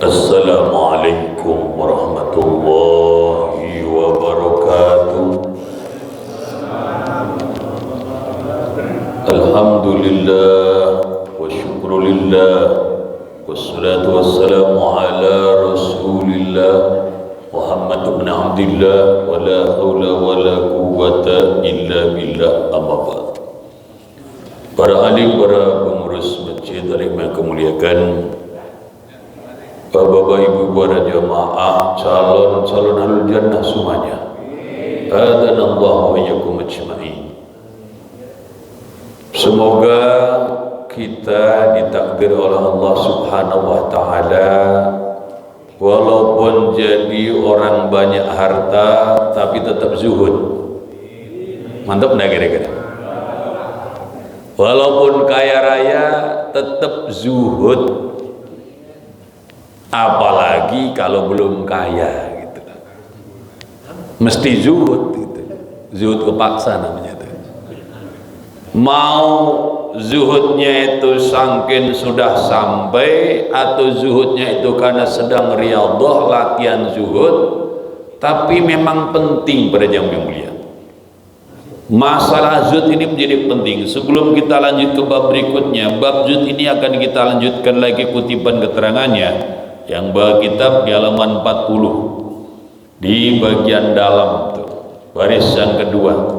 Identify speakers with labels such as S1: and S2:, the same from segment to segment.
S1: Assalamualaikum warahmatullahi wabarakatuh. Alhamdulillah wa syukrulillah wassalatu wassalamu ala rasulillah Muhammad ibn Abdillah wa la hawla wa la quwwata illa billah, amma ba'd. Para alim, para pengurus masjid yang kemuliakan, Bapak Ibu, para jamaah, calon ahlul jannah semuanya, adanallahu wa iyyakum ajma'in. Semoga kita ditakdir oleh Allah Subhanahu wa taala, walaupun jadi orang banyak harta tapi tetap zuhud. Mantap enggak kira-kira? Walaupun kaya raya tetap zuhud. Apalagi kalau belum kaya gitu, mesti zuhud gitu. Zuhud kepaksa namanya itu. Mau zuhudnya itu sangkin sudah sampai, atau zuhudnya itu karena sedang riyadhah latihan zuhud, tapi memang penting pada jam yang mulia. Masalah zuhud ini menjadi penting. Sebelum kita lanjut ke bab berikutnya, bab zuhud ini akan kita lanjutkan lagi kutipan keterangannya yang bagi kitab di halaman 40 di bagian dalam tuh, baris yang kedua.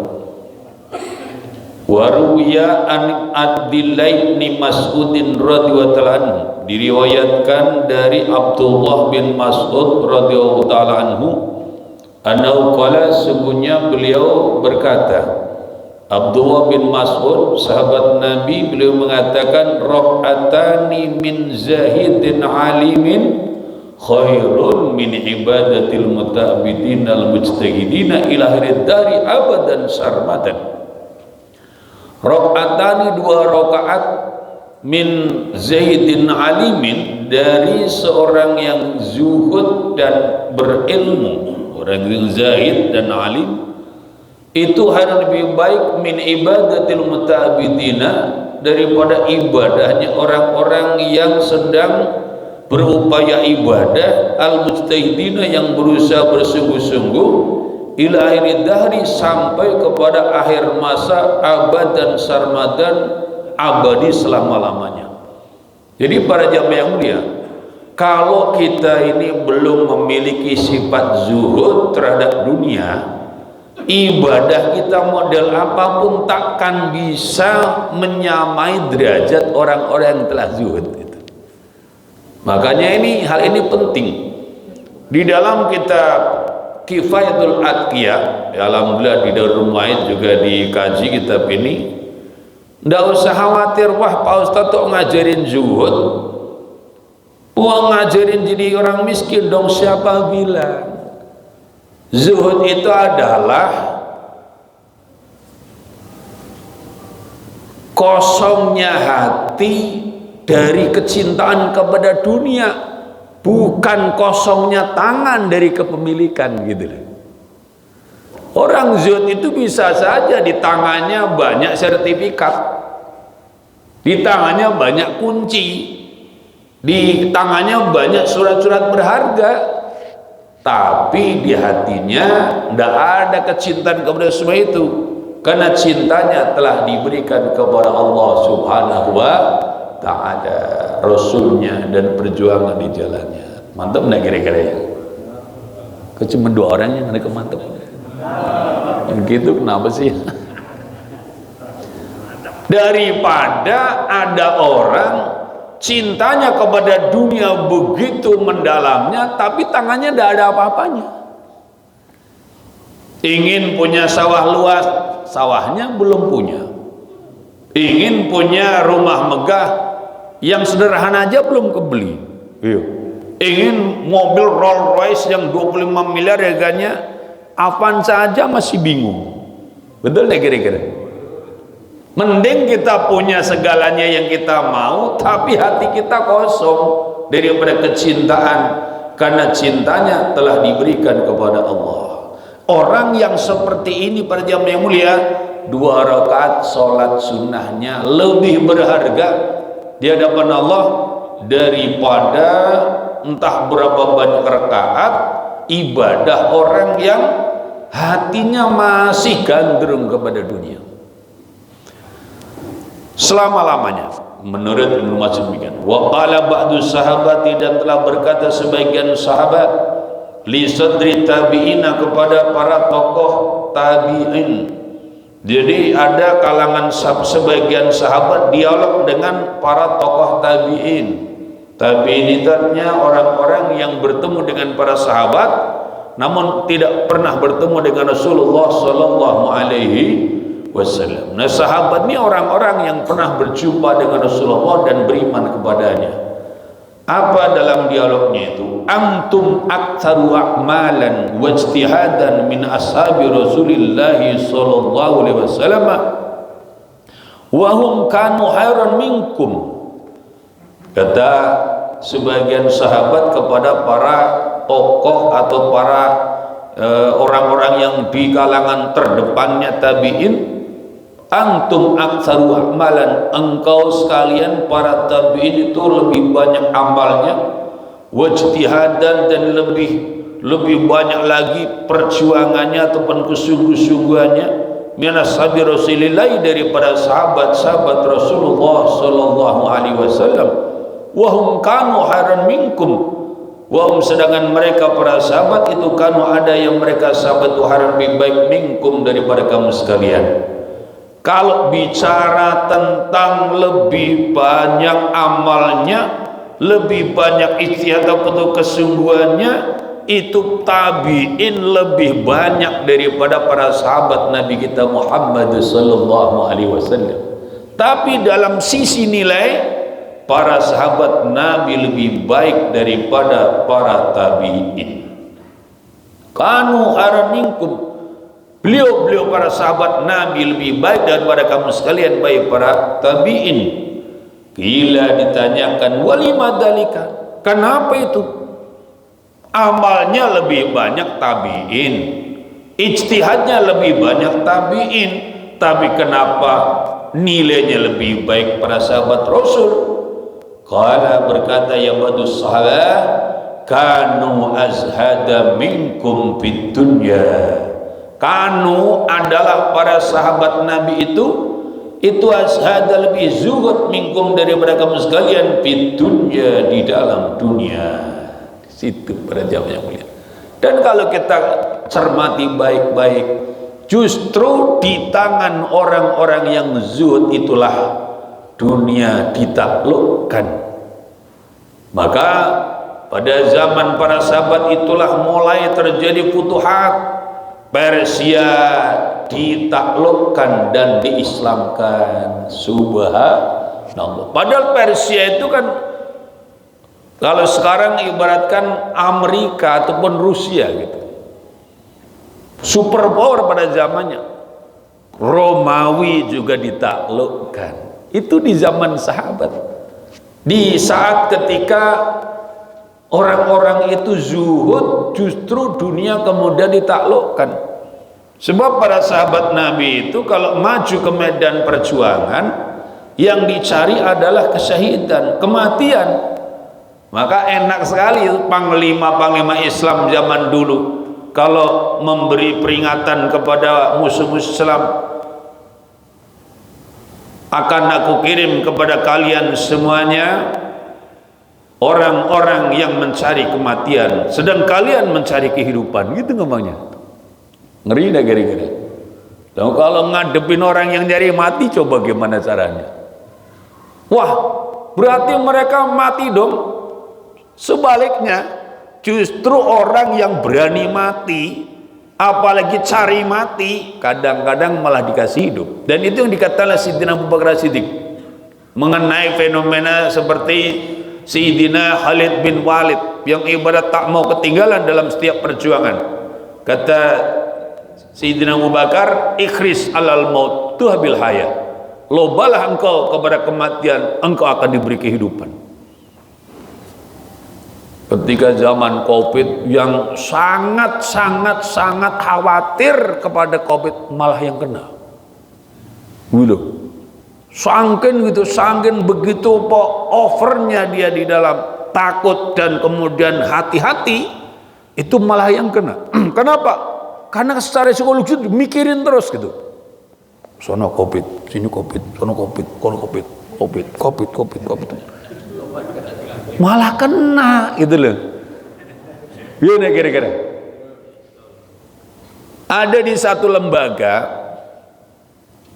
S1: Waruya an Abdillah bin Mas'udin radhiyallahu anhu, diriwayatkan dari Abdullah bin Mas'ud radhiyallahu taala anhu, annahu qala, sungguhnya beliau berkata, Abdullah bin Mas'ud sahabat Nabi, beliau mengatakan, raq'atani min zahidin alimin khairun min ibadatil mutabidin al mujtahidina ila akhir dari abadan sarmadan. Raq'atani, dua rakaat, min zahidin alimin, dari seorang yang zuhud dan berilmu. Orang yang zahid dan alim itu harus lebih baik min ibadatil mutabidina, daripada ibadahnya orang-orang yang sedang berupaya ibadah, al mujtahidina, yang berusaha bersungguh-sungguh, ila akhir dahri, sampai kepada akhir masa, abad dan sarmadan, abadi selama-lamanya. Jadi para jamaah yang mulia, kalau kita ini belum memiliki sifat zuhud terhadap dunia, ibadah kita model apapun takkan bisa menyamai derajat orang-orang yang telah zuhud itu. Makanya hal ini penting. Di dalam kitab Kifayatul Atqiya, alhamdulillah di Darul Mu'ayid juga dikaji kitab ini. Nggak usah khawatir, wah Pak Ustadz tuh ngajarin zuhud, wah ngajarin jadi orang miskin dong. Siapa bilang? Zuhud itu adalah kosongnya hati dari kecintaan kepada dunia, bukan kosongnya tangan dari kepemilikan gitu. Orang zuhud itu bisa saja di tangannya banyak sertifikat, di tangannya banyak kunci, di tangannya banyak surat-surat berharga, tapi di hatinya tidak ada kecintaan kepada semua itu, karena cintanya telah diberikan kepada Allah Subhanahu wa ta'ala, Rasulnya, dan perjuangan di jalannya. Mantap enggak kira-kira ya? Cuma dua orang yang ada mantap. Gitu kenapa sih? Daripada ada orang cintanya kepada dunia begitu mendalamnya, tapi tangannya tidak ada apa-apanya. Ingin punya sawah luas, sawahnya belum punya. Ingin punya rumah megah yang sederhana aja belum kebeli. Ingin mobil Rolls Royce yang 25 miliar harganya, Avanza aja masih bingung. Betul ya kira-kira? Mending kita punya segalanya yang kita mau, tapi hati kita kosong daripada kecintaan, karena cintanya telah diberikan kepada Allah. Orang yang seperti ini para jamaah yang mulia, 2 rakaat sholat sunnahnya lebih berharga di hadapan Allah daripada entah berapa banyak rakaat ibadah orang yang hatinya masih gandrung kepada dunia selama-lamanya. Menurut Ibnu Mas'ud demikian. Wa qala ba'du sahabati, dan telah berkata sebagian sahabat, li sadri tabi'ina, kepada para tokoh tabi'in. Jadi ada kalangan sebagian sahabat dialog dengan para tokoh tabi'in. Tabi'in itu artinya orang-orang yang bertemu dengan para sahabat namun tidak pernah bertemu dengan Rasulullah sallallahu alaihi wasallam. Nah, sahabat ini orang-orang yang pernah berjumpa dengan Rasulullah dan beriman kepadanya. Apa dalam dialognya itu? Antum aktsaru a'malan wa ijtihadan min ashabi Rasulillah sallallahu alaihi wasallam wa hum kanu khairan minkum. Kata sebagian sahabat kepada para tokoh atau para orang-orang yang di kalangan terdepannya tabi'in, antum aktsaru amalan, engkau sekalian para tabi'in itu lebih banyak amalnya, wajtihadan, dan lebih banyak lagi perjuangannya ataupun kesungguh-sungguhannya, minashabi Rasulillah, daripada sahabat-sahabat Rasulullah sallallahu alaihi wasallam. Wahum kanu khairan minkum, wahum, sedangkan mereka para sahabat itu kanu ada yang mereka sahabat itu khairan, lebih baik, minkum, daripada kamu sekalian. Kalau bicara tentang lebih banyak amalnya, lebih banyak ijtihad atau kesungguhannya, itu tabi'in lebih banyak daripada para sahabat Nabi kita Muhammad sallallahu alaihi wasallam. Tapi dalam sisi nilai, para sahabat Nabi lebih baik daripada para tabi'in. Kanu khairan minkum, beliau para sahabat Nabi lebih baik daripada kamu sekalian, baik para tabi'in. Bila ditanyakan walima dalika, kenapa itu? Amalnya lebih banyak tabi'in, ijtihadnya lebih banyak tabi'in, tapi kenapa nilainya lebih baik para sahabat Rasul? Qala, berkata ya ba'du sahabat, kanu azhada minkum fid dunya. Kanu adalah para sahabat Nabi itu azhada, lebih zuhud, minkum, daripada kamu sekalian, fid dunya, di dalam dunia. Situ para jamaah yang mulia. Dan kalau kita cermati baik-baik, justru di tangan orang-orang yang zuhud itulah dunia ditaklukkan. Maka pada zaman para sahabat itulah mulai terjadi futuhat. Persia ditaklukkan dan diislamkan. Subhanallah. Padahal Persia itu kan, kalau sekarang ibaratkan Amerika ataupun Rusia gitu, superpower pada zamannya. Romawi juga ditaklukkan. Itu di zaman sahabat, di saat ketika orang-orang itu zuhud, justru dunia kemudian ditaklukkan. Sebab para sahabat Nabi itu kalau maju ke medan perjuangan, yang dicari adalah kesyahidan, kematian. Maka enak sekali panglima-panglima Islam zaman dulu kalau memberi peringatan kepada musuh-musuh Islam, akan aku kirim kepada kalian semuanya orang-orang yang mencari kematian, sedang kalian mencari kehidupan. Gitu ngomongnya. Ngeri dah kira-kira. Dan kalau ngadepin orang yang nyari mati, coba gimana caranya? Wah, berarti mereka mati dong. Sebaliknya, justru orang yang berani mati, apalagi cari mati, kadang-kadang malah dikasih hidup. Dan itu yang dikatakan Sayyidina Abu Bakar Siddiq mengenai fenomena seperti Sayyidina Khalid bin Walid yang ibarat tak mau ketinggalan dalam setiap perjuangan. Kata Sayyidina Abu Bakar, ikhris alal maut tuhbil hayat, lobalah engkau kepada kematian, engkau akan diberi kehidupan. Ketika zaman COVID yang sangat khawatir kepada COVID, malah yang kena. Sangkin begitu overnya dia di dalam takut dan kemudian hati-hati, itu malah yang kena. Kenapa? Karena secara psikologis mikirin terus gitu. Sono covid, sini covid, sono covid, kono covid, covid. Malah kena gitu loh. Gimana kira-kira? Ada di satu lembaga,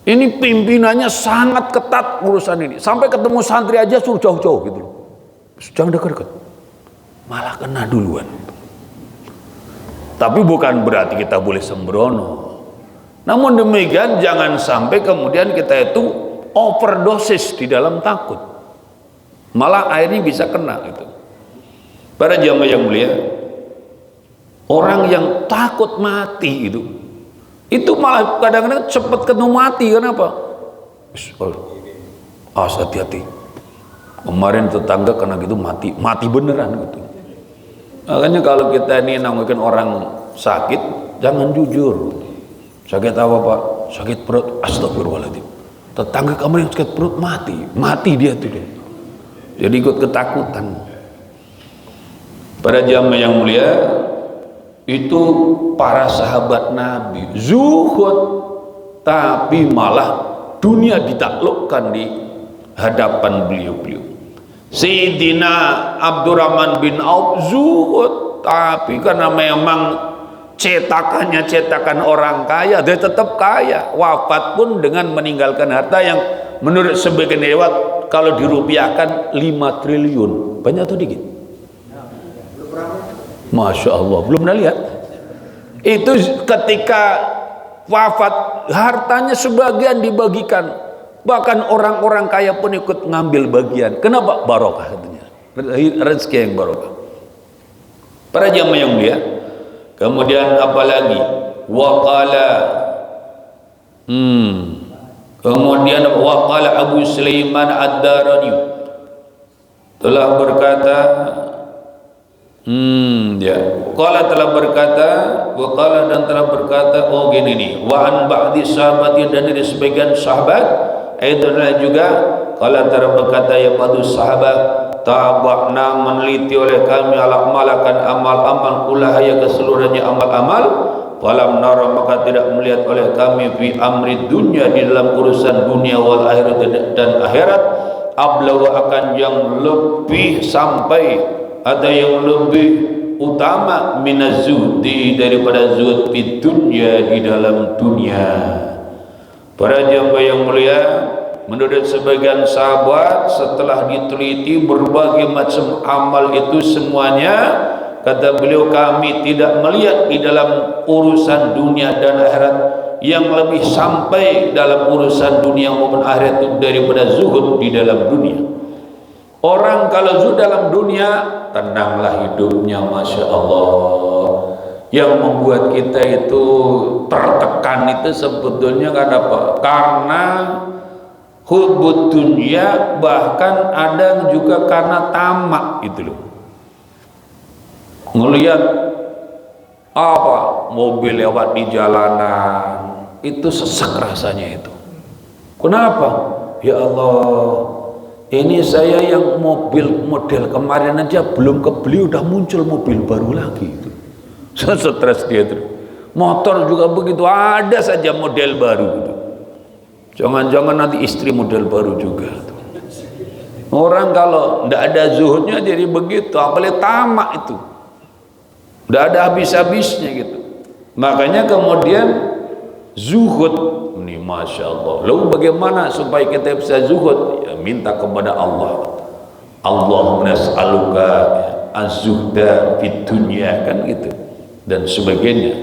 S1: ini pimpinannya sangat ketat urusan ini. Sampai ketemu santri aja suruh jauh-jauh gitu loh. Jangan dekat-dekat. Malah kena duluan. Tapi bukan berarti kita boleh sembrono. Namun demikian jangan sampai kemudian kita itu overdosis di dalam takut. Malah akhirnya bisa kena gitu. Para jamaah yang mulia, orang yang takut mati itu malah kadang-kadang cepat ketemu mati. Kenapa? Hati-hati. Kemarin tetangga kena gitu mati beneran gitu. Makanya kalau kita ini nanggungin orang sakit, jangan jujur. Sakit apa Pak? Sakit perut. Astagfirullahaladzim. Tetangga kemarin sakit perut mati dia tuh deh. Jadi ikut ketakutan. Para jamaah yang mulia, itu para sahabat Nabi zuhud, tapi malah dunia ditaklukkan di hadapan beliau-beliau. Sayyidina Abdurrahman bin Auf zuhud, tapi karena memang cetakannya cetakan orang kaya, dia tetap kaya, wafat pun dengan meninggalkan harta yang menurut sebagian riwayat kalau dirupiahkan 5 triliun. Banyak atau dikit? Masya Allah, belum pernah lihat. Itu ketika wafat hartanya sebagian dibagikan, bahkan orang-orang kaya pun ikut ngambil bagian. Kenapa? Barokah katanya, rezeki yang barokah. Para jamaah yang mulia, kemudian apalagi waqala kemudian waqala Abu Sulaiman Ad-Darani telah berkata Qala telah berkata, waqala dan telah berkata, oh gini nih, wa an ba'di sahabati, dan dari sebagian sahabat, itu juga qala telah berkata ya ba'du sahabat, tabakna meneliti oleh kami ala malakan amal-amal kullaha ya keseluruhannya amal-amal, falam nara maka tidak melihat oleh kami fi amri dunya di dalam urusan dunia wal akhirat dan akhirat ablawa akan yang lebih sampai ada yang lebih utama minaz-zuhdi daripada zuhud di dunia di dalam dunia. Para jamaah yang mulia, menurut sebagian sahabat setelah diteliti berbagai macam amal itu semuanya, kata beliau, kami tidak melihat di dalam urusan dunia dan akhirat yang lebih sampai dalam urusan dunia maupun akhirat itu daripada zuhud di dalam dunia. Orang kalau zuhud dalam dunia, tenanglah hidupnya, Masya Allah. Yang membuat kita itu tertekan itu sebetulnya kenapa? Karena hubbud dunia, bahkan ada juga karena tamak gitu loh. Ngelihat apa mobil lewat di jalanan itu sesek rasanya itu. Kenapa? Ya Allah, ini saya yang mobil model kemarin aja belum kebeli udah muncul mobil baru lagi itu. Stres dia tuh. Motor juga begitu, ada saja model baru gitu. Jangan-jangan nanti istri model baru juga tuh. Orang kalau tidak ada zuhudnya jadi begitu, apalagi tamak itu. Tidak ada habis-habisnya gitu. Makanya kemudian zuhud ini, Masya Allah. Lalu bagaimana supaya kita bisa zuhud? Ya, minta kepada Allah. Allahumma nas'aluka az-zuhda fid dunya, kan gitu. Dan sebagainya.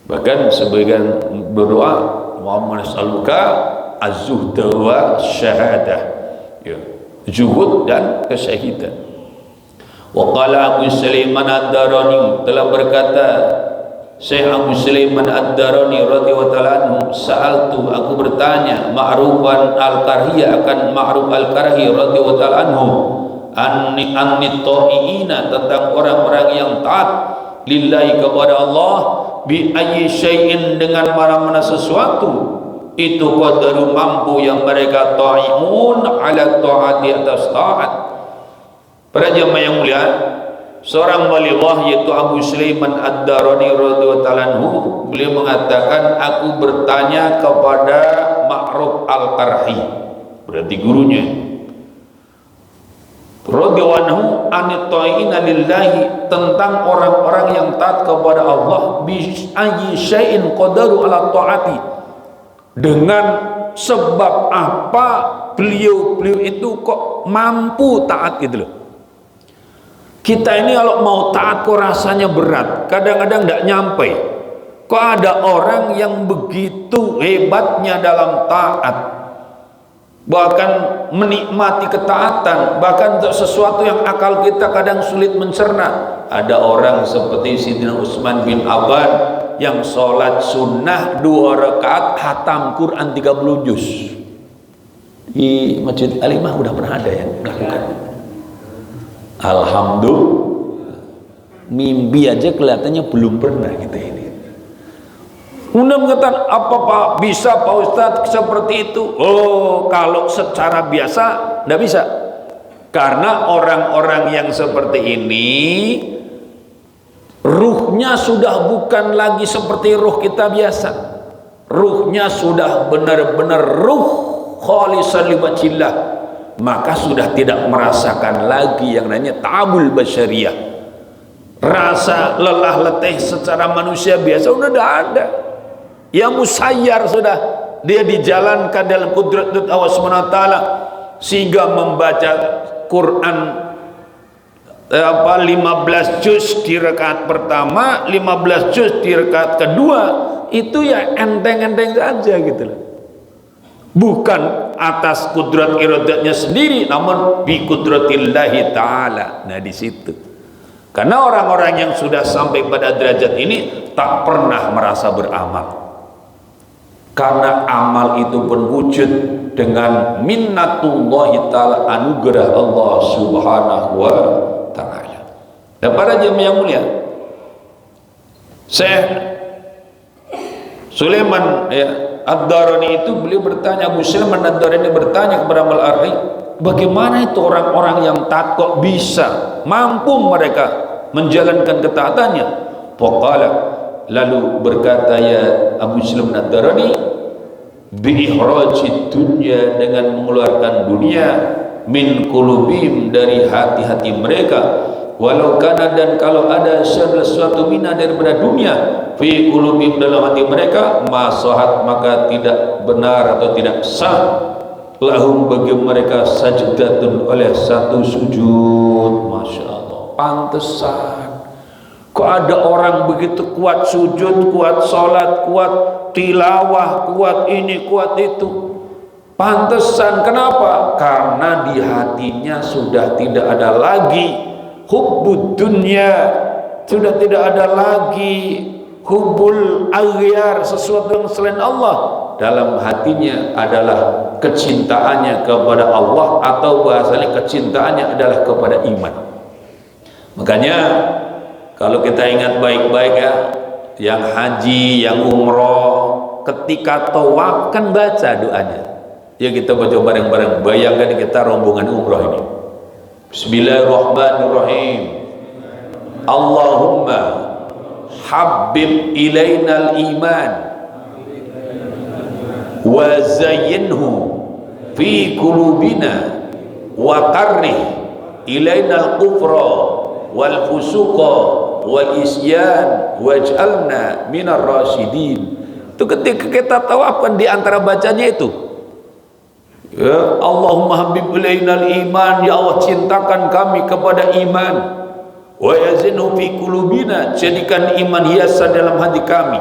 S1: Bahkan sebagian berdoa, Allahumma nas'aluka az-zuhda wa syahadah. Ya, zuhud dan kesyahidan. Wa qala Abu Sulaiman Ad-Darani telah berkata, Syekh Abu Sulaiman Ad-Darani radhiyallahu ta'ala anhu, sa'altu, aku bertanya Ma'rufan Al-Karhi akan Ma'ruf Al-Karhi radhiyallahu ta'ala anhu anni ta'iina, tentang orang-orang yang taat lillahi kepada Allah, bi ayyi syai'in, dengan mana-mana sesuatu itu qadaru mampu yang mereka ta'imun ala ta'ati, atas taat. Para jemaah yang mulia, seorang waliullah yaitu Abu Sulaiman Ad-Darani radhiyallahu ta'ala anhu, beliau mengatakan, aku bertanya kepada Ma'ruf Al-Qarhi, berarti gurunya, radhiyallahu anhu, anit-ta'ina lillahi, tentang orang-orang yang taat kepada Allah, bi ayyi syai'in qadaru ala ta'ati, dengan sebab apa beliau itu kok mampu taat gitu loh. Kita ini kalau mau taat kok rasanya berat, kadang-kadang tidak nyampe. Kok ada orang yang begitu hebatnya dalam taat, bahkan menikmati ketaatan, bahkan untuk sesuatu yang akal kita kadang sulit mencerna. Ada orang seperti Sayyidina Utsman bin Affan yang sholat sunnah 2 rakaat hatam Quran 30 juz. Di Masjid Alimah udah pernah ada yang melakukan. Alhamdulillah, mimpi aja kelihatannya belum pernah kita ini. Kemudian mengatakan, apa Pak, bisa Pak Ustadz seperti itu? Oh, kalau secara biasa tidak bisa, karena orang-orang yang seperti ini ruhnya sudah bukan lagi seperti ruh kita biasa. Ruhnya sudah benar-benar ruh khalisan liwajhillah, maka sudah tidak merasakan lagi yang namanya ta'abul basyariyah. Rasa lelah letih secara manusia biasa udah tidak ada. Yang musayyar sudah, dia dijalankan dalam kudrat Allah SWT, sehingga membaca Quran 15 juz di rakaat pertama, 15 juz di rakaat kedua, itu ya enteng-enteng saja gitu loh. Bukan atas kudrat iradatnya sendiri, namun bi kudratillahi ta'ala. Nah di situ, karena orang-orang yang sudah sampai pada derajat ini tak pernah merasa beramal, karena amal itu pun wujud dengan minnatullahi ta'ala, anugerah Allah subhanahu wa ta'ala. Dan para jemaah yang mulia, Syekh Sulaiman Ad-Darani itu, beliau bertanya, Abu Sulaiman Ad-Darani bertanya kepada Al-Arhi, bagaimana itu orang-orang yang taat kok bisa mampu mereka menjalankan ketaatannya? Faqala, lalu berkata ya Abu Sulaiman Ad-Darani, bi'ihrajid dunya, dengan mengeluarkan dunia, min qulubihim, dari hati-hati mereka, walau kana, dan kalau ada sesuatu mina daripada dunia, fi qulubihim, dalam hati mereka, masahat, maka tidak benar atau tidak sah, lahum, bagi mereka, sajdatun, oleh satu sujud. Masya Allah, pantesan kok ada orang begitu kuat sujud, kuat sholat, kuat tilawah, kuat ini, kuat itu. Pantesan, kenapa? Karena di hatinya sudah tidak ada lagi hubbud dunya, sudah tidak ada lagi hubbul aghyar, sesuatu yang selain Allah. Dalam hatinya adalah kecintaannya kepada Allah, atau bahasanya kecintaannya adalah kepada iman. Makanya kalau kita ingat baik-baik ya, yang haji, yang umroh, ketika tawaf kan baca doanya. Ya kita baca bareng-bareng. Bayangkan kita rombongan umroh ini. Bismillahirrahmanirrahim. Allahumma habib ilainal iman wa zayyinhu fi qulubina wa qarrih ilainal kufra wal fusuqa wal isyan waj'alna minar rasyidin. Itu ketika kita tawafkan, di antara bacanya itu, ya Allahumma habib ilainal iman, ya Allah cintakan kami kepada iman, wa yazinhu fi qulubina, jadikan iman hiasan dalam hati kami,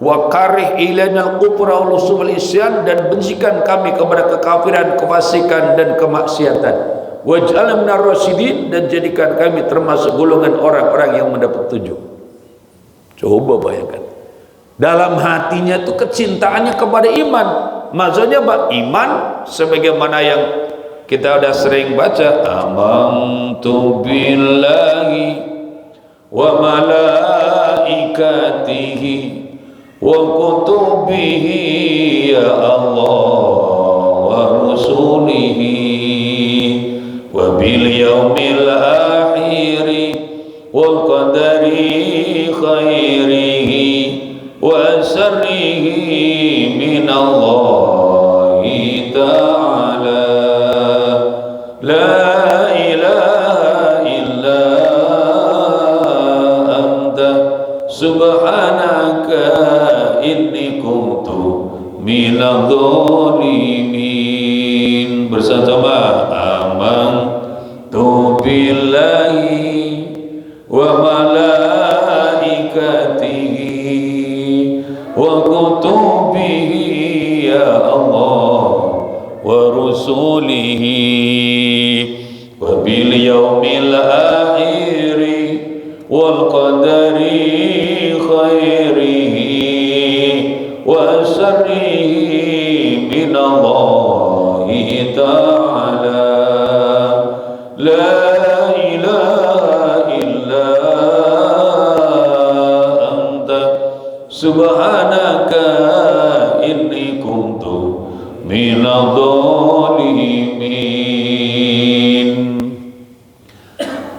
S1: wa karih ilainal kufra wal isyan, dan bencikan kami kepada kekafiran, kefasikan dan kemaksiatan, waj'alna minar rasyidin, dan jadikan kami termasuk golongan orang-orang yang mendapat petunjuk. Coba bayangkan, dalam hatinya itu kecintaannya kepada iman. Maksudnya Pak, iman sebagaimana yang kita udah sering baca, amantu billahi wa malaikatihi wa kutubihi ya Allah wa rusulihi wa wa bil yaumil akhir wal qadari khairihi wa syarrihi minallahi ta'ala. La ilaha illa anta subhanaka inni kuntu minadh dhalimin. Bersama amantu billahi wa malaikatihi wa kutubihi ya Allah wa rusulihi wa bil yaumil akhir wal qadari khairihi wa syarrihi minallahi ta'ala. La ilaha illa anta subhanaka inni kuntu minadh dhalimin.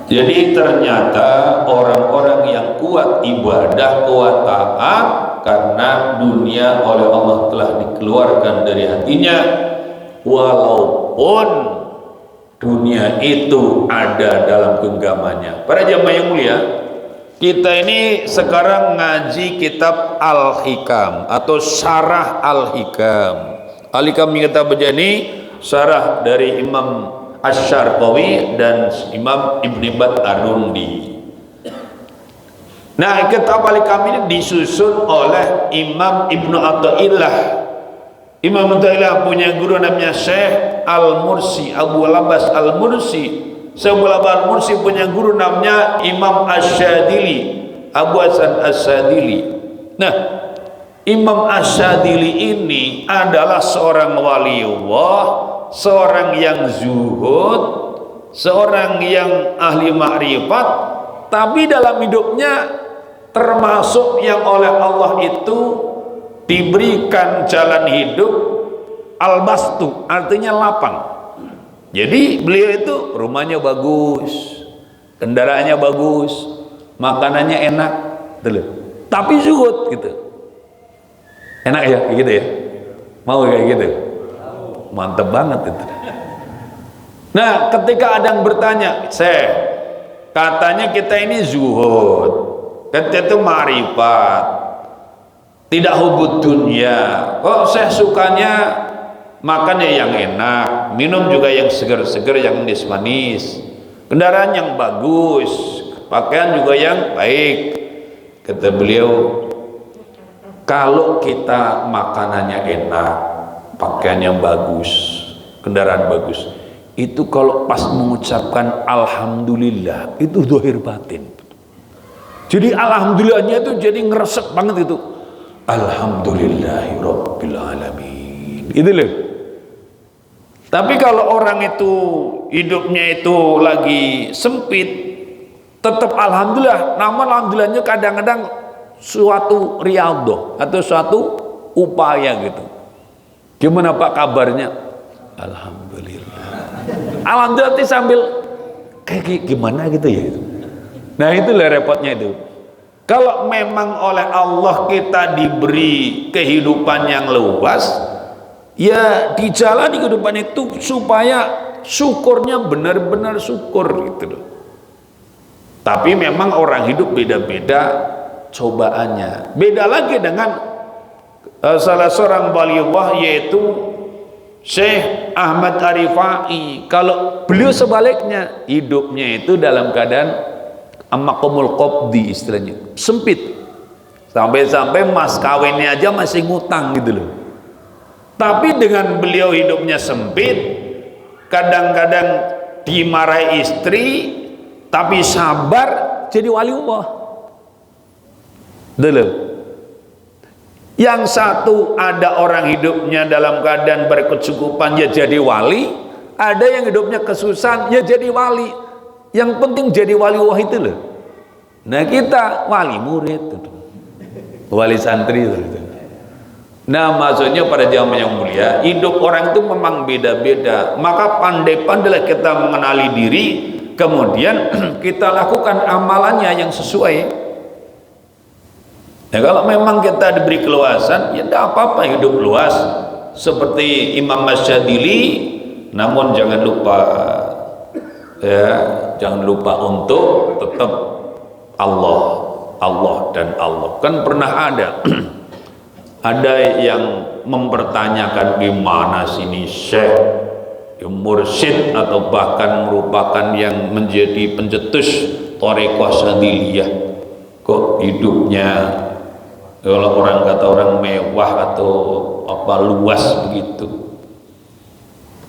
S1: Jadi ternyata orang-orang yang kuat ibadah, kuat taat karena dunia oleh Allah telah dikeluarkan dari hatinya, walaupun dunia itu ada dalam genggamannya. Para jamaah yang mulia, kita ini sekarang ngaji kitab Al-Hikam atau Syarah Al-Hikam. Al-Hikam yang kita baca ini syarah dari Imam Asy-Syarqawi dan Imam Ibnu Bat-Arundi. Nah, kitab Al-Hikam ini disusun oleh Imam Ibnu Athaillah. Imam Athaillah punya guru namanya Syekh Al-Mursi, Abu Al-Abbas Al-Mursi. Syekh Abu Al-Abbas Al-Mursi punya guru namanya Imam Asy-Syadzili, Abu Hasan Asy-Syadzili. Nah, Imam Asy-Syadzili ini adalah seorang waliullah, seorang yang zuhud, seorang yang ahli ma'rifat, tapi dalam hidupnya termasuk yang oleh Allah itu diberikan jalan hidup al-bastu, artinya lapang. Jadi beliau itu rumahnya bagus, kendaraannya bagus, makanannya enak, tapi zuhud gitu. Enak ya kayak gitu ya? Mau kayak gitu? Mantep banget itu. Nah, ketika ada yang bertanya, katanya kita ini zuhud, kita itu ma'rifat, tidak hubud dunia. Kok saya sukanya makannya yang enak, minum juga yang segar-segar, yang manis-manis, kendaraan yang bagus, pakaian juga yang baik. Kata beliau, kalau kita makanannya enak, pakaian yang bagus, kendaraan bagus, itu kalau pas mengucapkan alhamdulillah itu zahir batin. Jadi alhamdulillahnya itu jadi ngeresek banget itu. Alhamdulillahirabbil alamin. Itu loh. Tapi kalau orang itu hidupnya itu lagi sempit, tetap alhamdulillah. Namun alhamdulillahnya kadang-kadang suatu riyadhah atau suatu upaya gitu. Gimana Pak kabarnya? Alhamdulillah. Alhamdulillah sambil kayak gimana gitu ya itu. Nah itulah repotnya itu. Kalau memang oleh Allah kita diberi kehidupan yang luas, ya dijalani kehidupan itu supaya syukurnya benar-benar syukur gitu loh. Tapi memang orang hidup beda-beda cobaannya. Beda lagi dengan salah seorang waliullah yaitu Syekh Ahmad Arifai. Kalau beliau sebaliknya, hidupnya itu dalam keadaan maqamul qabdi istilahnya, sempit. Sampai-sampai mas kawinnya aja masih ngutang gitu loh. Tapi dengan beliau hidupnya sempit, kadang-kadang dimarahi istri, tapi sabar jadi waliullah. Dulu yang satu ada orang hidupnya dalam keadaan berkecukupan ya jadi wali, ada yang hidupnya kesusahan ya jadi wali. Yang penting jadi wali wah itu loh. Nah kita wali murid, wali santri itu. Nah, maksudnya pada zaman yang mulia, hidup orang itu memang beda-beda. Maka pandai-pandailah kita mengenali diri, kemudian kita lakukan amalannya yang sesuai. Ya, kalau memang kita diberi keluasan, ya tidak apa-apa hidup luas seperti Imam Masyadili, namun jangan lupa untuk tetap Allah dan Allah. Kan pernah ada yang mempertanyakan gimana sini syekh, mursyid atau bahkan merupakan yang menjadi pencetus Thariqah Syadiliyah, kok hidupnya kalau orang kata orang mewah atau apa luas begitu.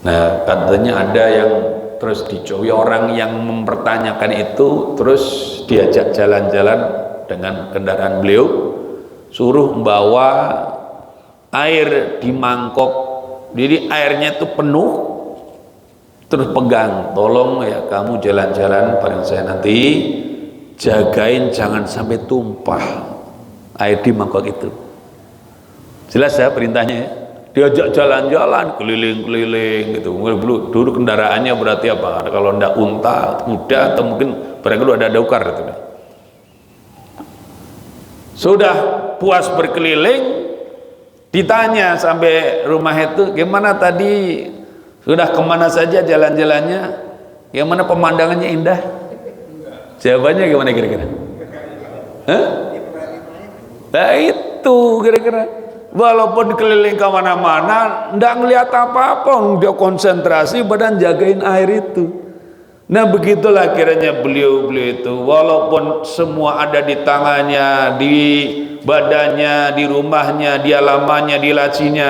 S1: Nah, katanya ada yang terus dicowi orang yang mempertanyakan itu, terus diajak jalan-jalan dengan kendaraan beliau, suruh membawa air di mangkok, jadi airnya itu penuh, terus pegang, tolong ya kamu jalan-jalan bareng saya nanti, jagain jangan sampai tumpah air di mangkok itu. Jelas ya perintahnya ya? Diajak jalan-jalan keliling-keliling gitu. Dulu kendaraannya berarti apa? Kalau ndak unta, kuda, atau mungkin barangkali ada daukar gitu. Sudah puas berkeliling, ditanya sampai rumah itu, gimana tadi, sudah kemana saja jalan-jalannya, gimana pemandangannya indah? Jawabannya gimana kira-kira? Hah? Nah itu kira-kira, walaupun keliling kemana-mana ndak ngelihat apa-apa, dia konsentrasi badan jagain air itu. Nah begitulah kiranya beliau itu, walaupun semua ada di tangannya, di badannya, di rumahnya, di halamannya, di lacinya,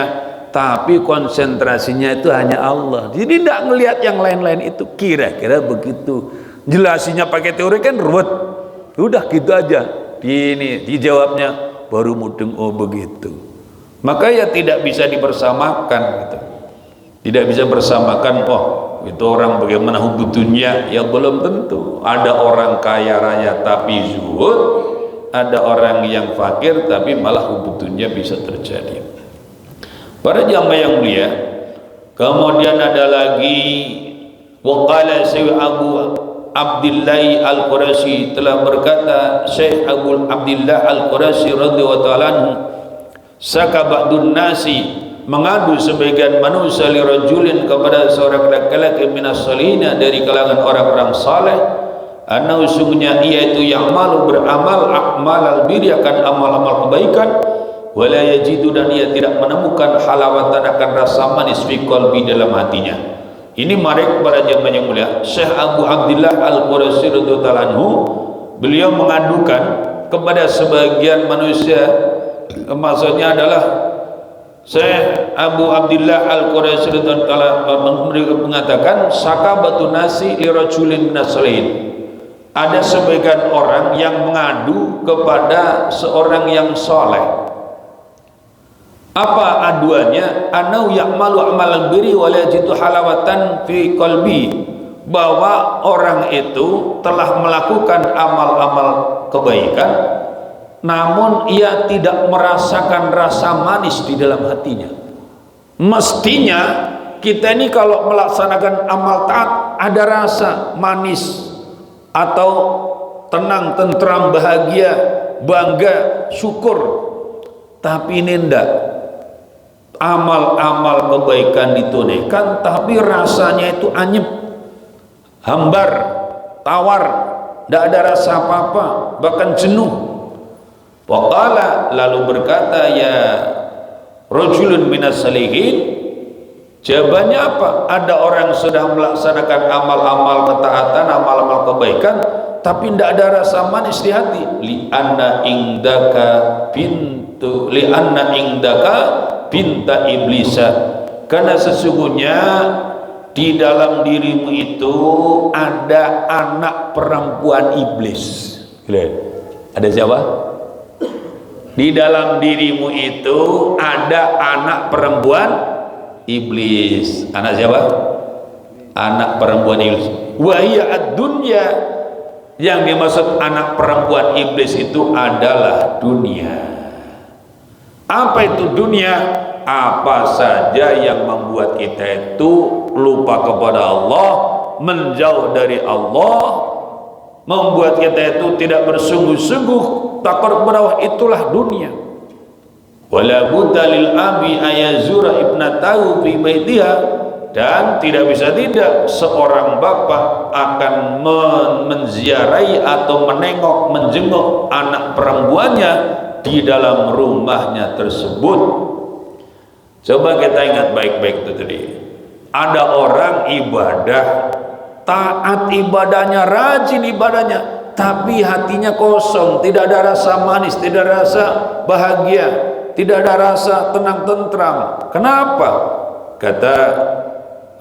S1: tapi konsentrasinya itu hanya Allah. Jadi ndak ngelihat yang lain-lain itu. Kira-kira begitu. Jelasinya pakai teori kan ruwet, udah gitu aja. Ini dijawabnya baru mudeng, oh begitu. Maka ya tidak bisa dipersamakan gitu. Tidak bisa bersamakan, oh itu orang bagaimana hubudunya, ya belum tentu. Ada orang kaya raya tapi zuhud, ada orang yang fakir tapi malah hubudunya bisa terjadi. Para jamaah yang mulia, kemudian ada lagi waqala Syekh Abu Abdullah Al-Qurashi telah berkata, Syekh Abu Abdullah Al-Qurashi radhiyallahu ta'ala anhu, saka ba'dun nasi, mengadu sebagian manusia li rajulin kepada seorang laki-laki minas salihina dari kalangan orang-orang saleh, anna sungguhnya ia itu yang malu beramal akmal albiri akan amal-amal kebaikan, wala yajidu dan ia tidak menemukan halawatan akan rasa manis fi qalbi dalam hatinya. Ini marek para jamaah yang mulia, Syekh Abu Abdullah Al-Qurashi radhiyallahu anhu, beliau mengadukan kepada sebagian manusia, maksudnya adalah Syekh Abu Abdullah Al-Qurashi radhiyallahu anhu mengatakan, sakabatu nasi li rajulin minas salihin, ada sebagian orang yang mengadu kepada seorang yang soleh. Apa aduannya? Anau ya'malu amalan biri wa la yajidu halawatan fi qalbi, bahwa orang itu telah melakukan amal-amal kebaikan namun ia tidak merasakan rasa manis di dalam hatinya. Mestinya kita ini kalau melaksanakan amal taat ada rasa manis atau tenang, tentram, bahagia, bangga, syukur. Tapi ini enggak. Amal-amal kebaikan ditunaikan tapi rasanya itu anyep, hambar, tawar, tidak ada rasa apa-apa, bahkan jenuh. Waqala, lalu berkata, ya rajulun minas salihin, jawabannya apa? Ada orang sudah melaksanakan amal-amal ketaatan, amal-amal kebaikan tapi tidak ada rasa manis di hati. Li'anna indaka pinta iblisa, karena sesungguhnya di dalam dirimu itu ada anak perempuan iblis. Ada siapa? Di dalam dirimu itu ada anak perempuan iblis. Anak siapa? Anak perempuan iblis. Wahia ad-dunya, yang dimaksud anak perempuan iblis itu adalah dunia. Apa itu dunia? Apa saja yang membuat kita itu lupa kepada Allah, menjauh dari Allah, membuat kita itu tidak bersungguh-sungguh takut kepada Allah, itulah dunia. Wala budda lil abi ayazura ibnatahu fi baitiha, dan tidak bisa tidak seorang bapak akan menziarahi atau menengok, menjenguk anak perempuannya di dalam rumahnya tersebut. Coba kita ingat baik-baik itu tadi. Ada orang ibadah, taat ibadahnya, rajin ibadahnya, tapi hatinya kosong, tidak ada rasa manis, tidak ada rasa bahagia, tidak ada rasa tenang tentram. Kenapa? Kata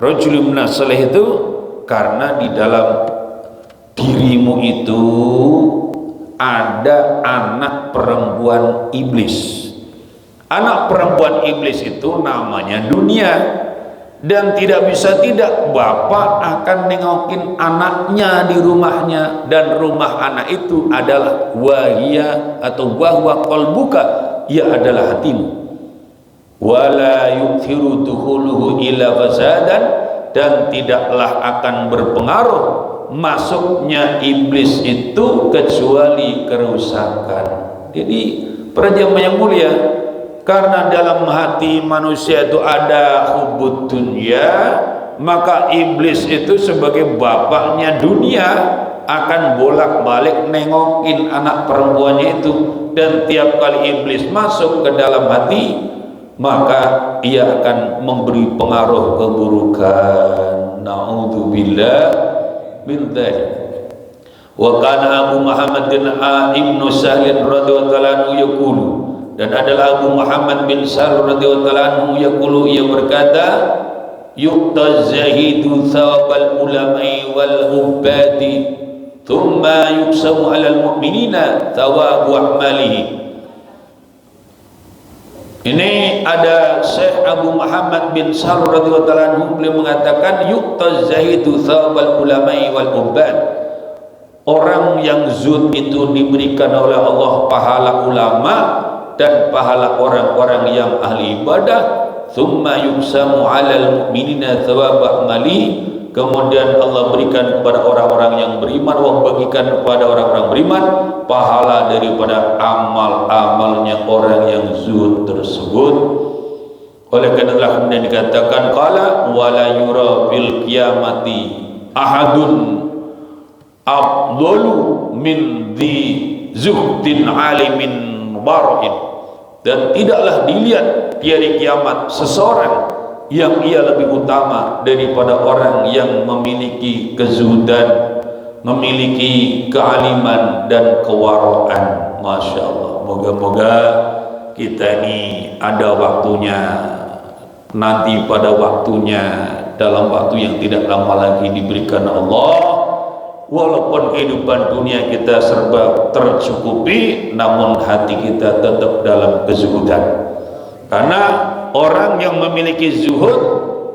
S1: rajulun minas salih itu, karena di dalam dirimu itu ada anak perempuan iblis. Anak perempuan iblis itu namanya dunia. Dan tidak bisa tidak bapak akan nengokin anaknya di rumahnya, dan rumah anak itu adalah wahia atau wahwa qalbuka, ia adalah hatimu. Wala yukthiru dukhuluhu ila fasadan, dan tidaklah akan berpengaruh masuknya iblis itu kecuali kerusakan. Jadi para jemaah yang mulia, karena dalam hati manusia itu ada hubbud dunya, maka iblis itu sebagai bapaknya dunia akan bolak-balik nengokin anak perempuannya itu, dan tiap kali iblis masuk ke dalam hati, maka ia akan memberi pengaruh keburukan. Na'udzubillah min dzalik. Wa kana Abu Muhammad bin Ibnu Sahl radhiyallahu anhu yaqulu, dan adalah Abu Muhammad bin Sahl radhiyallahu anhu yaqulu, ia berkata, yuqtaz zahidu thawabal ulama'i wal ubbadi thumma yuksamu alal mu'minina thawabu a'malihi. Ini ada Syekh Abu Muhammad bin Sahl radhiyallahu anhu, beliau mengatakan yuqtaz zahidu thawabal ulama'i wal ubbad, orang yang zuhud itu diberikan oleh Allah pahala ulama dan pahala orang-orang yang ahli ibadah. Thumma yuksamu 'alal mu'minina thawab a'mali, kemudian Allah berikan kepada orang-orang yang beriman, Allah bagikan kepada orang-orang beriman pahala daripada amal-amalnya orang yang zuhud tersebut. Oleh karena itulah kemudian dikatakan qala wala yura fil qiyamati ahadun afdalu min dhi zuhdin alimin mubarin, dan tidaklah dilihat di hari kiamat seseorang yang ia lebih utama daripada orang yang memiliki kezuhudan, memiliki kealiman dan kewaraan. Masya Allah, moga-moga kita ini ada waktunya, nanti pada waktunya, dalam waktu yang tidak lama lagi diberikan Allah, walaupun kehidupan dunia kita serba tercukupi, namun hati kita tetap dalam kezuhudan. Karena orang yang memiliki zuhud,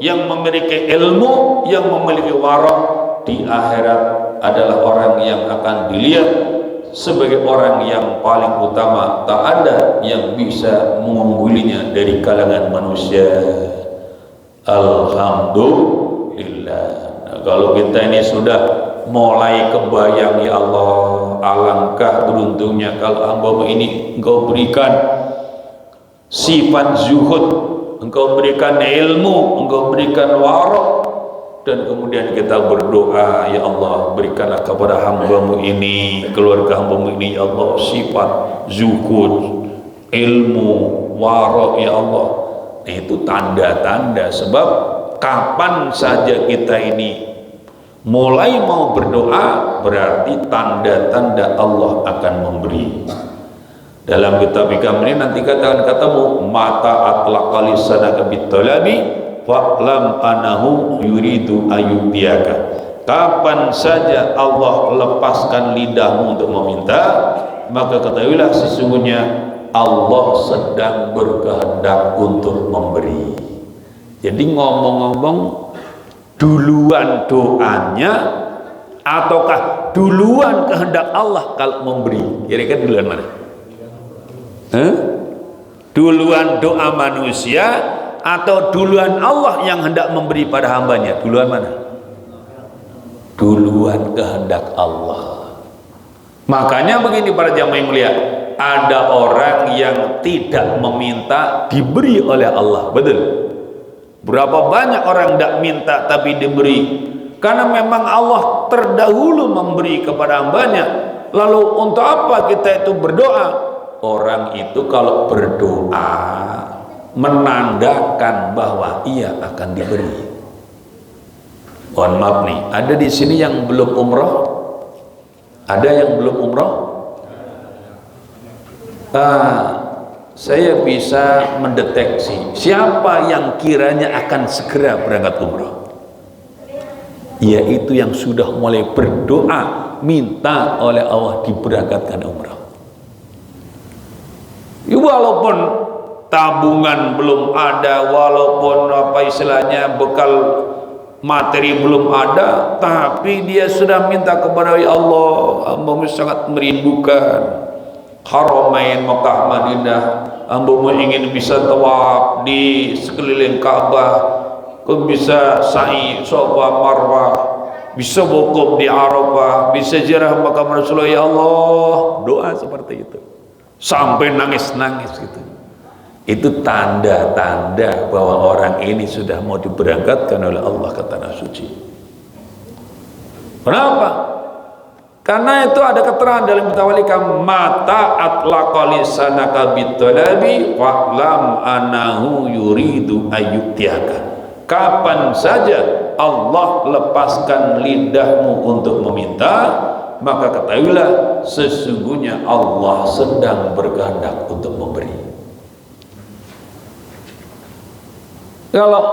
S1: yang memiliki ilmu, yang memiliki warok di akhirat adalah orang yang akan dilihat sebagai orang yang paling utama. Tak ada yang bisa mengunggulinya dari kalangan manusia. Alhamdulillah. Nah, kalau kita ini sudah mulai kebayang, ya Allah, alangkah beruntungnya kalau hamba-Mu ini Engkau berikan sifat zuhud, Engkau berikan ilmu, Engkau berikan warok, dan kemudian kita berdoa, ya Allah, berikanlah kepada hamba-Mu ini, keluarga hamba-Mu ini, ya Allah, sifat zuhud, ilmu, warok, ya Allah. Nah, itu tanda-tanda, sebab kapan saja kita ini mulai mau berdoa, berarti tanda-tanda Allah akan memberi. Dalam kitab Hikam ini nanti katamu mata atlaq lisanaka bitalabi fa'lam anahu yuridu ayyubiyaka. Kapan saja Allah lepaskan lidahmu untuk meminta, maka ketahuilah sesungguhnya Allah sedang berkehendak untuk memberi. Jadi ngomong-ngomong, duluan doanya ataukah duluan kehendak Allah kalau memberi? Kira-kira duluan mana? Duluan doa manusia atau duluan Allah yang hendak memberi pada hambanya? Duluan mana? Duluan kehendak Allah. Makanya begini para jamaah yang mulia, ada orang yang tidak meminta diberi oleh Allah. Betul? Berapa banyak orang tidak minta tapi diberi? Karena memang Allah terdahulu memberi kepada hambanya. Lalu untuk apa kita itu berdoa? Orang itu kalau berdoa menandakan bahwa ia akan diberi. Mohon maaf nih, ada di sini yang belum umroh? Ada yang belum umroh? Saya bisa mendeteksi siapa yang kiranya akan segera berangkat umroh, yaitu yang sudah mulai berdoa minta oleh Allah diberangkatkan umroh. Walaupun tabungan belum ada, walaupun apa istilahnya bekal materi belum ada, tapi dia sudah minta kepada ya Allah, hamba sangat merindukan Haramain Makkah Madinah, hamba ingin bisa tawaf di sekeliling Ka'bah, bisa sa'i Safa Marwah, bisa wukuf di Arafah, bisa ziarah makam Rasulullah. Ya Allah, doa seperti itu sampai nangis-nangis gitu. Itu tanda-tanda bahwa orang ini sudah mau diberangkatkan oleh Allah ke tanah suci. Kenapa? Karena itu ada keterangan dalam Mutawalikam, mata atlaqa lisanaka bitalabi fa'lam anahu yuridu ayyutiyaka. Kapan saja Allah lepaskan lidahmu untuk meminta, maka ketahuilah sesungguhnya Allah sedang berkehendak untuk memberi. Kalau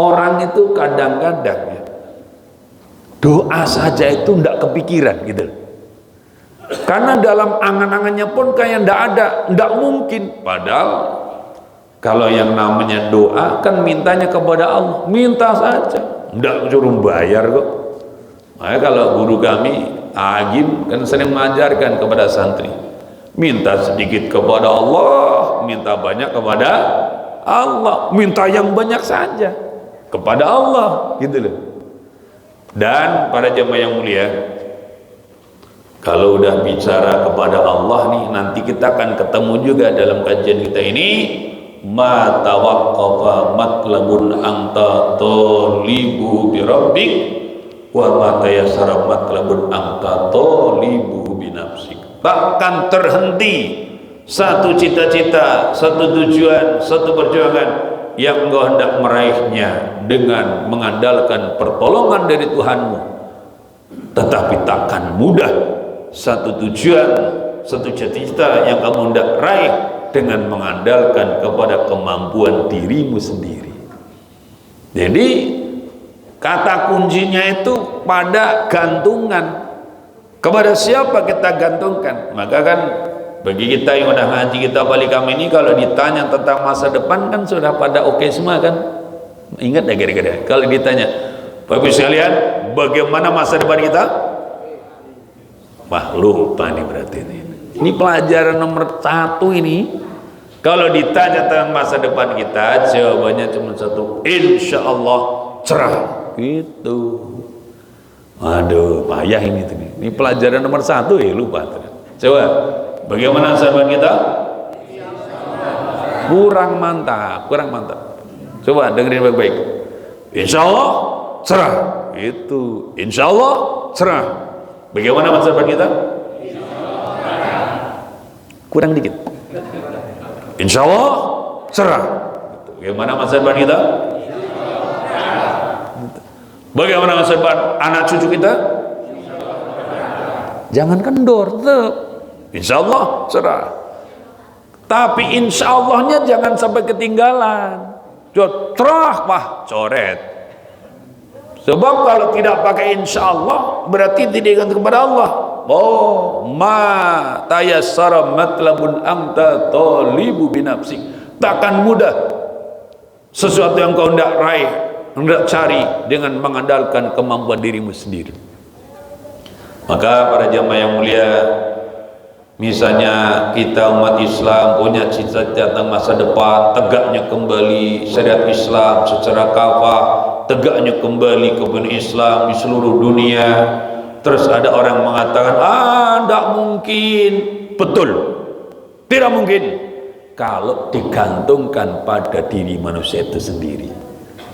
S1: orang itu kadang-kadang ya, doa saja itu tidak kepikiran gitu. Karena dalam angan-angannya pun kayak tidak ada, tidak mungkin. Padahal kalau yang namanya doa kan mintanya kepada Allah, minta saja, tidak suruh bayar kok. Makanya kalau guru kami Agim kan sering mengajarkan kepada santri, minta sedikit kepada Allah, minta banyak kepada Allah, minta yang banyak saja kepada Allah, gitu loh. Dan para jemaah yang mulia, kalau udah bicara kepada Allah nih, nanti kita akan ketemu juga dalam kajian kita ini, ma tawaqqafa matlabun anta talibu bi rabbik wa ma tayassara matlabun anta talibu bi nafsik. Takkan terhenti satu cita-cita, satu tujuan, satu perjuangan yang engkau hendak meraihnya dengan mengandalkan pertolongan dari Tuhanmu, tetapi takkan mudah satu tujuan, satu cita-cita yang kamu hendak raih dengan mengandalkan kepada kemampuan dirimu sendiri. Jadi kata kuncinya itu pada gantungan. Kepada siapa kita gantungkan? Maka kan bagi kita yang udah ngaji kita balik kami ini, kalau ditanya tentang masa depan kan sudah pada oke semua kan? Ingat ya kira-kira kalau ditanya, Bapak sekalian, bagaimana masa depan kita? Wah, lupa nih berarti ini. Ini pelajaran nomor 1 ini. Kalau ditanya tentang masa depan kita, jawabannya cuma satu, insya Allah cerah. Gitu. Waduh, payah ini tuh. Ini pelajaran nomor 1 ya, lupa. Coba, bagaimana masa depan kita? Kurang mantap, kurang mantap. Coba dengerin baik-baik. Insya Allah cerah. Itu. Insya Allah cerah. Bagaimana masa depan kita? Kurang dikit. Insya Allah cerah. Bagaimana masa depan kita? Bagaimana masa depan anak cucu kita? Jangan kendor, tetap. Insya Allah cerah. Tapi insya Allahnya jangan sampai ketinggalan. Cerah, wah coret. Sebab kalau tidak pakai insya Allah berarti tidak ingat kepada Allah. Oh, ma tayassara matlabun anta talibu binafsik. Takkan mudah sesuatu yang kau hendak raih, hendak cari dengan mengandalkan kemampuan dirimu sendiri. Maka para jamaah yang mulia, Misalnya kita umat Islam punya cita-cita tentang masa depan, tegaknya kembali syariat Islam secara kafah, tegaknya kembali kebenaran Islam di seluruh dunia. Terus ada orang mengatakan, tidak mungkin. Betul, tidak mungkin kalau digantungkan pada diri manusia itu sendiri.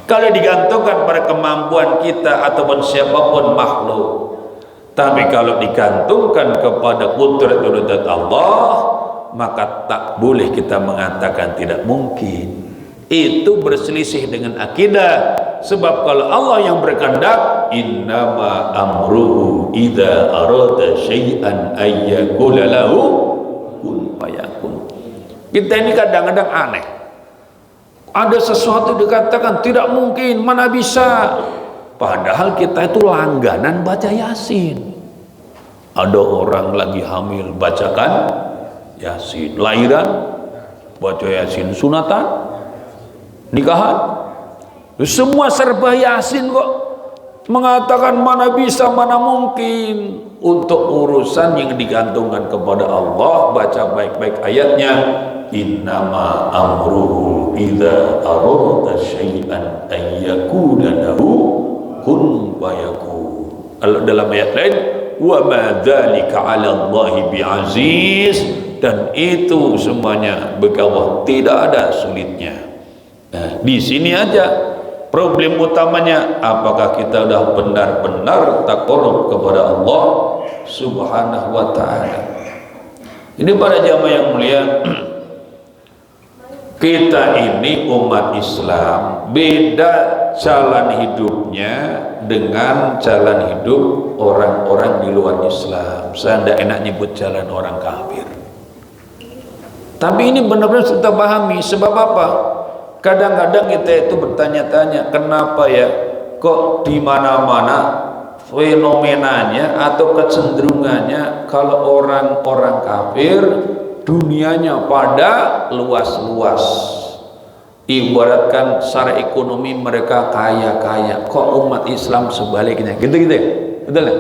S1: Kalau digantungkan pada kemampuan kita ataupun siapapun makhluk. Tapi kalau digantungkan kepada kudrat Allah, maka tak boleh kita mengatakan tidak mungkin. Itu berselisih dengan akidah. Sebab kalau Allah yang berkehendak, innama amruhu idza arada syai'an ayyaqula lahu kun fayakun. Kita ini kadang-kadang aneh. Ada sesuatu dikatakan tidak mungkin, mana bisa. Padahal kita itu langganan baca Yasin. Ada orang lagi hamil, bacakan Yasin. Lahiran, baca Yasin. Sunatan, nikahan, semua serba Yasin kok. Mengatakan mana bisa, mana mungkin. Untuk urusan yang digantungkan kepada Allah, baca baik-baik ayatnya. Innama amruhu idza arada syai'an ayyakuna lahu kun fayakun. Kalau dalam ayat lain, wa ma dzalika 'ala Allahi bi'aziz, dan itu semuanya bagi Allah tidak ada sulitnya. Nah, di sini aja problem utamanya, apakah kita sudah benar-benar taqarrub kepada Allah Subhanahu wa taala. Ini para jamaah yang mulia, kita ini umat Islam beda jalan hidupnya dengan jalan hidup orang-orang di luar Islam. Saya tidak enak nyebut jalan orang kafir, tapi ini benar-benar kita pahami. Sebab apa? Kadang-kadang kita itu bertanya-tanya, kenapa ya kok di mana-mana fenomenanya atau kecenderungannya kalau orang-orang kafir dunianya pada luas-luas, ibaratkan secara ekonomi mereka kaya-kaya, kok umat Islam sebaliknya, gitu-gitu ya? Betul ya?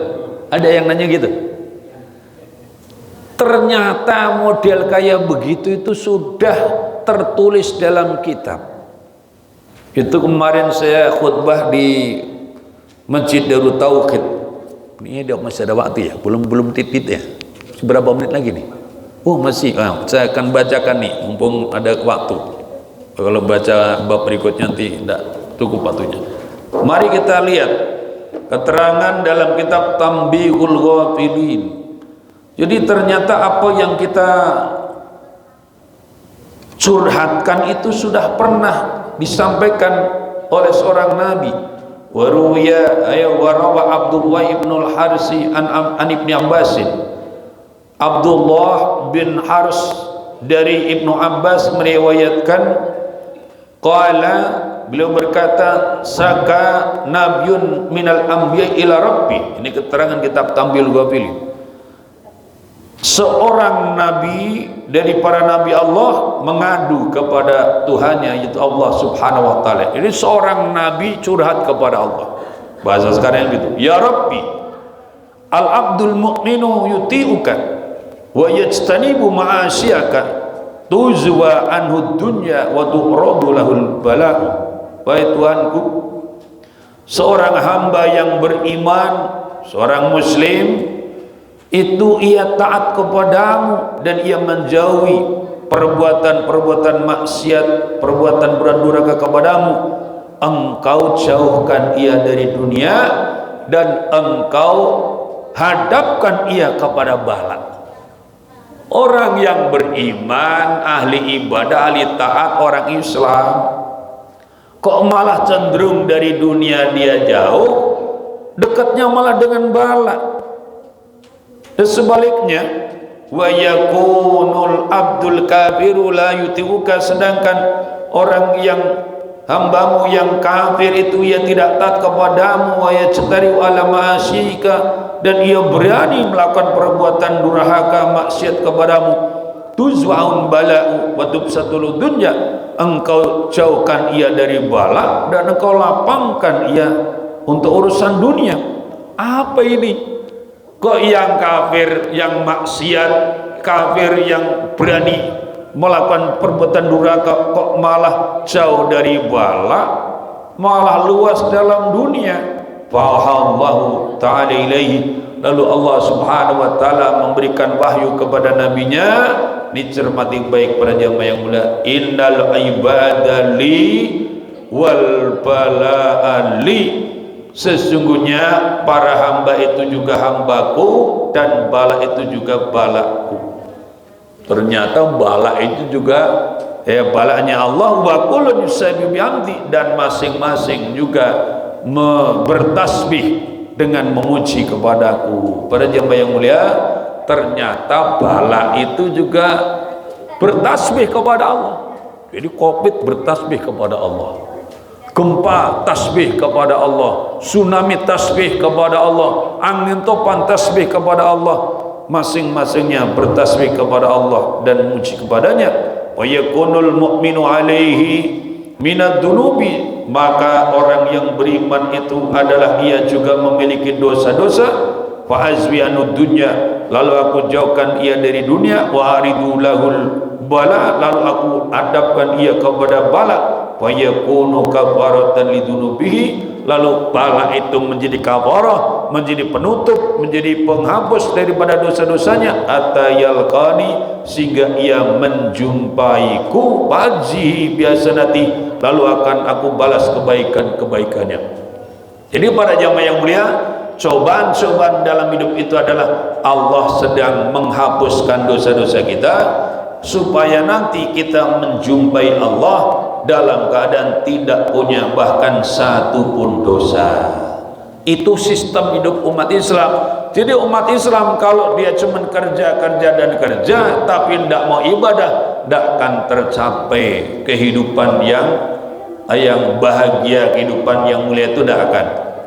S1: Ada yang nanya gitu. Ternyata model kayak begitu itu sudah tertulis dalam kitab. Itu kemarin saya khutbah di Masjid Darut Tauhid. Ini masih ada waktu ya, belum titit ya. Berapa menit lagi nih? Oh masih, saya akan bacakan nih, mumpung ada waktu. Kalau baca bab berikutnya nanti tidak cukup waktunya. Mari kita lihat keterangan dalam kitab Tambihul Ghafilin. Jadi ternyata apa yang kita curhatkan itu sudah pernah disampaikan oleh seorang nabi. Waruya warawa Abdullah ibn al-Harsi an ibni Abbasin. Abdullah bin Hars dari Ibnu Abbas meriwayatkan, qala, beliau berkata, saka nabyun minal anbiya ila rabbi. Ini keterangan kitab Tambihul Ghafilin. Seorang nabi dari para nabi Allah mengadu kepada Tuhannya, yaitu Allah Subhanahu wa taala. Ini seorang nabi curhat kepada Allah. Bahasa sekarang gitu. Ya Rabbi, al-abdul mu'minu yuti'uka wa yajtanibu ma'asyaka tuzwa anhu dunya wa tu'radu lahul bala'u. Wahai Tuhanku, seorang hamba yang beriman, seorang muslim, itu ia taat kepadamu dan ia menjauhi perbuatan-perbuatan maksiat, perbuatan berdurhaka kepadamu. Engkau jauhkan ia dari dunia dan engkau hadapkan ia kepada bala. Orang yang beriman, ahli ibadah, ahli taat, orang Islam, kok malah cenderung dari dunia dia jauh, dekatnya malah dengan bala. Dan sebaliknya, wa yakunul abdul kafiru la yuti'uka, sedangkan orang yang hambamu yang kafir itu ia tidak taat kepadamu, wa yajtari'u ala ma'asyika, dan ia berani melakukan perbuatan durhaka maksiat kepadamu, tuzwa'un bala'u wa tubsatul dunya, engkau jauhkan ia dari bala dan engkau lapangkan ia untuk urusan dunia. Apa ini? Kok yang kafir, yang maksiat, kafir yang berani melakukan perbuatan durhaka kok malah jauh dari bala, malah luas dalam dunia. Fahallahu ta'ala ilaihi, lalu Allah subhanahu wa ta'ala memberikan wahyu kepada nabinya. Dicermati baik para jamaah yang mulia, innal ibadali wal bala'ali, sesungguhnya para hamba itu juga hambaku dan bala itu juga balaku. Ternyata bala itu juga balanya Allah, wa kullun yusabbihu bihamdi, dan masing-masing juga bertasbih dengan memuji kepadaku. Para jemaah yang mulia, ternyata bala itu juga bertasbih kepada Allah. Jadi Covid bertasbih kepada Allah, gempa tasbih kepada Allah, tsunami tasbih kepada Allah, angin topan tasbih kepada Allah. Masing-masingnya bertasbih kepada Allah dan memuji kepadanya. Wa yakunul mu'minu alaihi minad dunubi, maka orang yang beriman itu adalah ia juga memiliki dosa-dosa. Fa azwi anud dunya, lalu aku jauhkan ia dari dunia. Wa aridu lahul bala, lalu aku hadapkan ia kepada bala. Fa yakunu kafaratan lidunubihi, lalu bala itu menjadi kafarah, menjadi penutup, menjadi penghapus daripada dosa-dosanya. Atayalqani, sehingga ia menjumpaiku, wajhi biasa nanti, lalu akan aku balas kebaikan-kebaikannya. Jadi para jamaah yang mulia, cobaan-cobaan dalam hidup itu adalah Allah sedang menghapuskan dosa-dosa kita, supaya nanti kita menjumpai Allah dalam keadaan tidak punya bahkan satu pun dosa. Itu sistem hidup umat Islam. Jadi umat Islam kalau dia cuma kerja dan kerja tapi tidak mau ibadah, tidak akan tercapai kehidupan yang bahagia, kehidupan yang mulia itu tidak akan.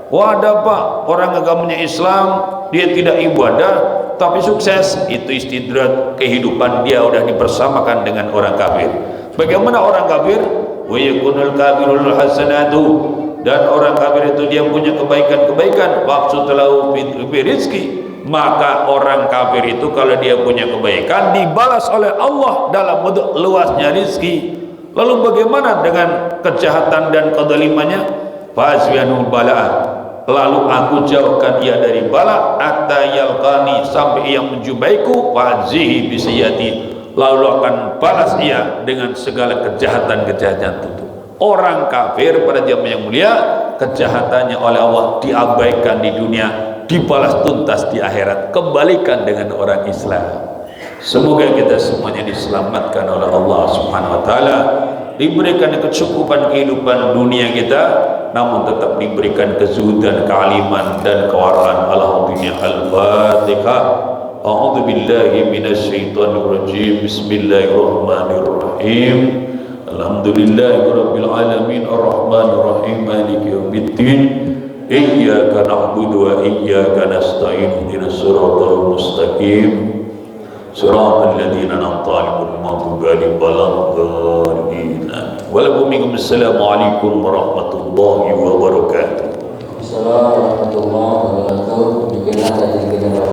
S1: Wah, ada Pak, orang agamanya Islam, dia tidak ibadah tapi sukses. Itu istidrat, kehidupan dia udah dipersamakan dengan orang kafir. Bagaimana orang kafir? Wa yakunul kafirul hasanatu, dan orang kafir itu dia punya kebaikan-kebaikan. Waqsulahu fi rizki, maka orang kafir itu kalau dia punya kebaikan dibalas oleh Allah dalam bentuk luasnya rizki. Lalu bagaimana dengan kejahatan dan kezalimannya? Fasbiyanul bala'an, lalu aku jauhkan ia dari bala. Atayalqani, sampai ia menjumaiku. Wajhi bisiyati, lalu akan balas ia dengan segala kejahatan-kejahatan itu. Orang kafir pada jamaah yang mulia, kejahatannya oleh Allah diabaikan di dunia, dibalas tuntas di akhirat. Kembalikan dengan orang Islam. Semoga kita semuanya diselamatkan oleh Allah Subhanahu wa taala, diberikan kecukupan kehidupan dunia kita, namun tetap diberikan kezuhudan, kealiman dan kewaraan. Alhamdulillah. Al-Fatihah. A'udzu billahi minasyaitonir rajim. Bismillahirrahmanirrahim. Alhamdulillahirabbil alamin, arrahmanir rahim, maliki yaumiddin. Iyyaka na'budu wa iyyaka nasta'in. Ihdinas siratal mustaqim. Siratal ladzina an'amta 'alaihim ghairil maghdubi 'alaihim waladdallin. Assalamualaikum warahmatullahi wabarakatuh.
S2: Assalamualaikum warahmatullahi wabarakatuh.